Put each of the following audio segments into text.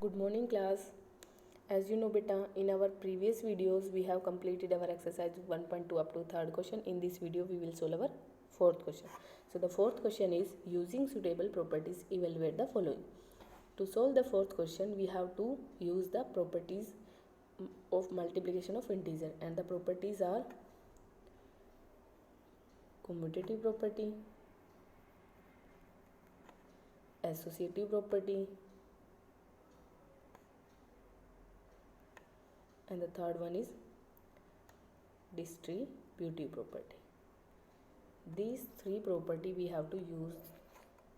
Good morning class. As you know beta, in our previous videos we have completed our exercise 1.2 up to third question. In this video we will solve our fourth question. So the fourth question is using suitable properties evaluate the following. To solve the fourth question we have to use the properties of multiplication of integer, and the properties are commutative property, associative property, and the third one is distributive property. These three property we have to use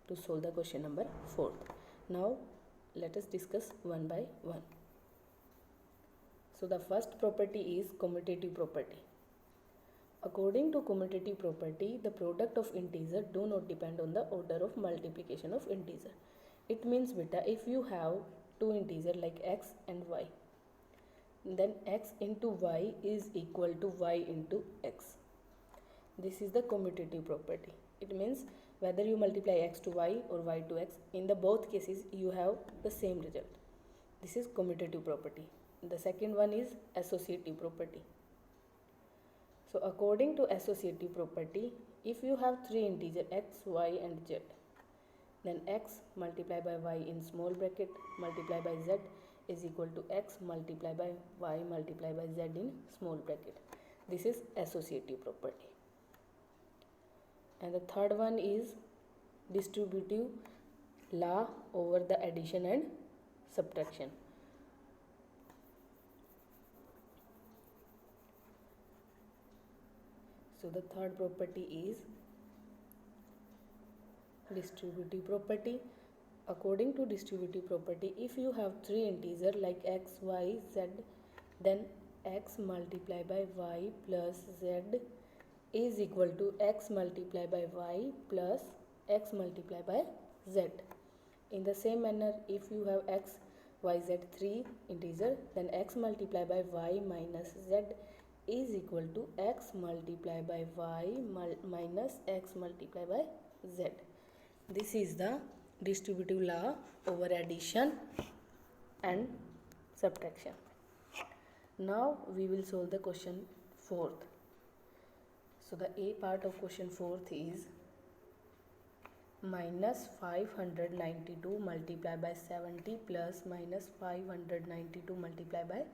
to solve the question number 4. Now let us discuss one by one. So the first property is commutative property. According to commutative property, the product of integer do not depend on the order of multiplication of integer. It means beta, if you have two integer like x and y, then x into y is equal to y into x. This is the commutative property. It means whether you multiply x to y or y to x, in the both cases you have the same result. This is commutative property. The second one is associative property. So according to associative property, if you have three integer x, y and z, then x multiplied by y in small bracket multiplied by z is equal to x multiplied by y multiplied by z in small bracket. This is associative property. And the third one is distributive law over the addition and subtraction. So the third property is distributive property. According to distributive property, if you have three integer like x, y, z, then x multiplied by y plus z is equal to x multiplied by y plus x multiplied by z. In the same manner, if you have x, y, z three integer, then x multiplied by y minus z is equal to x multiplied by y minus x multiplied by z. This is the distributive law over addition and subtraction. Now we will solve the question 4th. So the A part of question 4th is minus 592 multiplied by 70 plus minus 592 multiplied by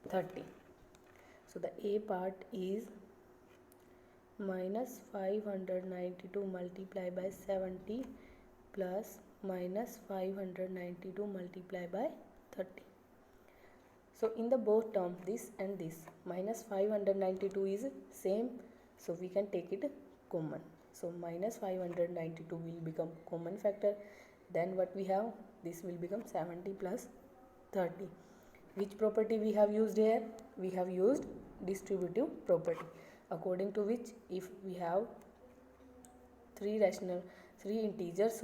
30. So the A part is minus 592 multiplied by 70 plus minus 592 multiplied by 30. So in the both terms, this and this, minus 592 is same, so we can take it common. So minus 592 will become common factor. Then what we have, this will become 70 plus 30. Which property we have used here? We have used distributive property, according to which if we have three integers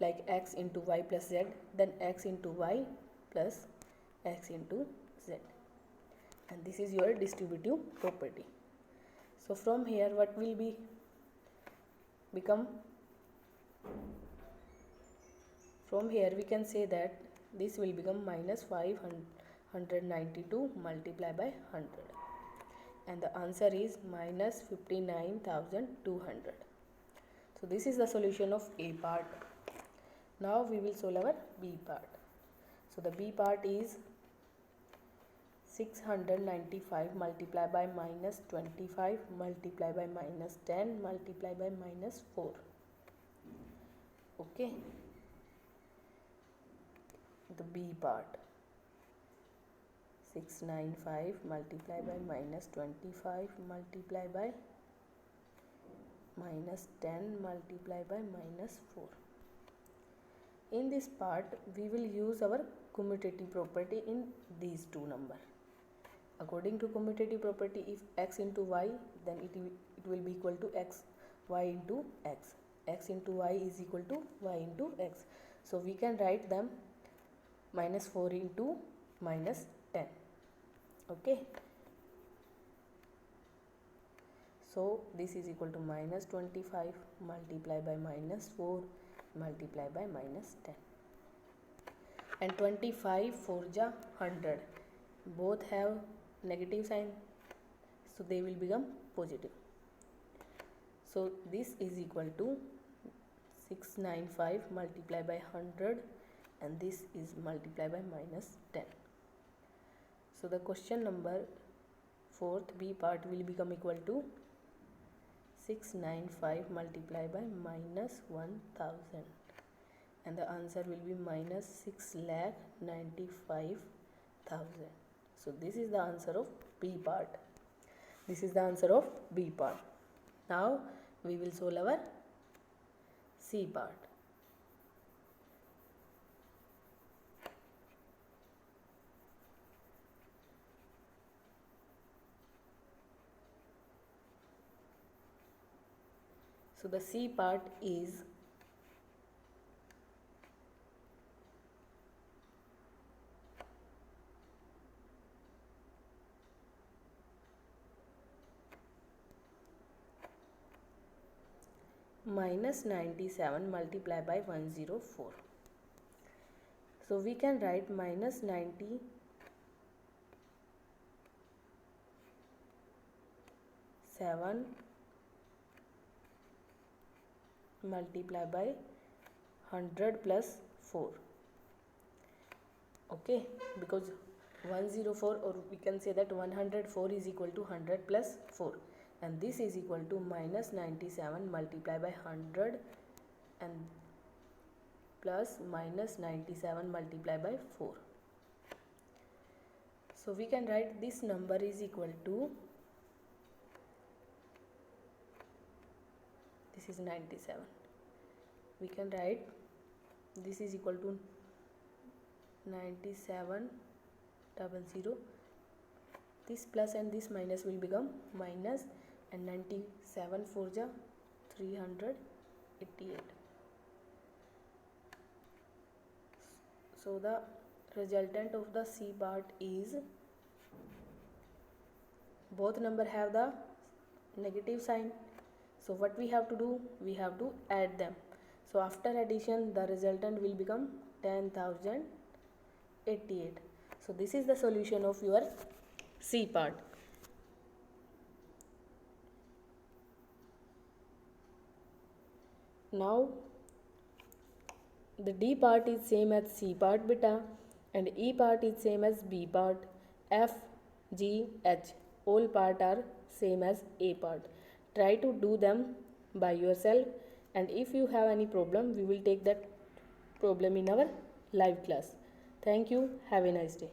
like x into y plus z, then x into y plus x into z, and this is your distributive property. So from here what will be become? From here we can say that this will become minus 592 multiplied by 100, and the answer is minus 59,200. So this is the solution of A part. Now we will solve our B part. So the B part is 695 multiplied by minus 25 multiplied by minus 10 multiplied by minus 4. Okay. The B part, 695 multiplied by minus 25 multiplied by minus 10 multiplied by minus 4. In this part we will use our commutative property in these two numbers. According to commutative property, if x into y, then it will be equal to x, y into x. X into y is equal to y into x. So we can write them minus 4 into minus 10. Okay. So this is equal to minus 25 multiplied by minus 4 multiplied by minus 10. and 25 4 ja 100. Both have negative sign, so they will become positive. So this is equal to 695 multiplied by 100, and this is multiplied by minus 10. So the question number 4th B part will become equal to 695 multiplied by minus 1000, and the answer will be minus 6,95,000. So this is the answer of B part. This is the answer of B part. Now we will solve our C part. So the C part is minus 97 multiplied by 104. So we can write minus 97 multiplied by 100 plus 4. Okay, because 104, or we can say that 104 is equal to 100 plus 4, and this is equal to minus 97 multiplied by 100 and plus minus 97 multiplied by 4. So we can write this number is equal to, this is 97, we can write this is equal to 9700. This plus and this minus will become minus, and 97 4 ja 388. So the resultant of the C part is, both number have the negative sign. So what we have to do, we have to add them. So after addition, the resultant will become 10,088. So this is the solution of your C part. Now the D part is same as C part beta, and E part is same as B part. F, G, H, all part are same as A part. Try to do them by yourself, and if you have any problem, we will take that problem in our live class. Thank you. Have a nice day.